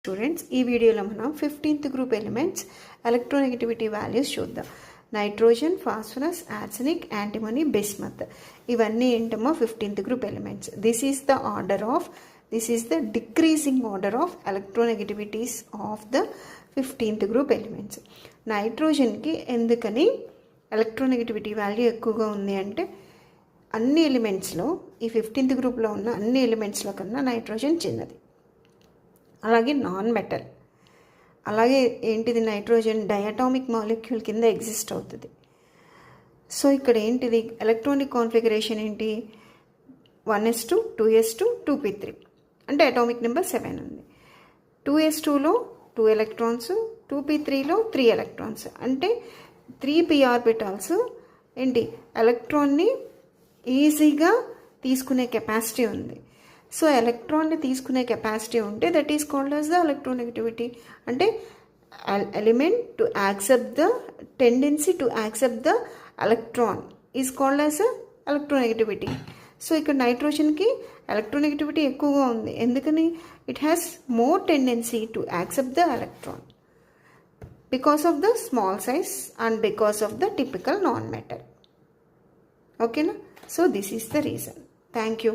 Students ఈ వీడియోలో మనం 15th group elements electronegativity values చూద్దాం. Nitrogen, phosphorus, arsenic, antimony, bismuth ఇవన్నీ ఏంటమ్మో 15th group elements. This is the decreasing order of electronegativities of the 15th group elements. నైట్రోజన్కి ఎందుకని electronegativity value ఎక్కువగా ఉంది అంటే అన్ని ఎలిమెంట్స్లో ఈ 15th గ్రూప్లో ఉన్న అన్ని ఎలిమెంట్స్లో కన్నా నైట్రోజన్ చిన్నది. అలాగే నాన్ మెటల్, అలాగే ఏంటిది నైట్రోజన్ డయాటామిక్ మాలిక్యూల్ కింద ఎగ్జిస్ట్ అవుతుంది. సో ఇక్కడ ఏంటిది ఎలక్ట్రానిక్ కాన్ఫిగరేషన్ ఏంటి 1s2 2s2 2p3 అంటే అటామిక్ నెంబర్ 7 ఉంది. 2s2లో 2 ఎలక్ట్రాన్స్, 2p3లో 3 ఎలక్ట్రాన్స్ అంటే 3 p ఆర్బిటాల్స్ ఏంటి ఎలక్ట్రాన్ని ఈజీగా తీసుకునే కెపాసిటీ ఉంది. సో ఎలక్ట్రాన్ని తీసుకునే కెపాసిటీ ఉంటే that is called as the electronegativity. అంటే element to accept the tendency to accept the electron is called as electronegativity. So ఇక్కడ నైట్రోజన్కి ఎలక్ట్రోనెగటివిటీ ఎక్కువగా ఉంది. ఎందుకని it has more tendency to accept the electron because of the small size and because of the typical non metal. ఓకేనా? So this is the reason. Thank you.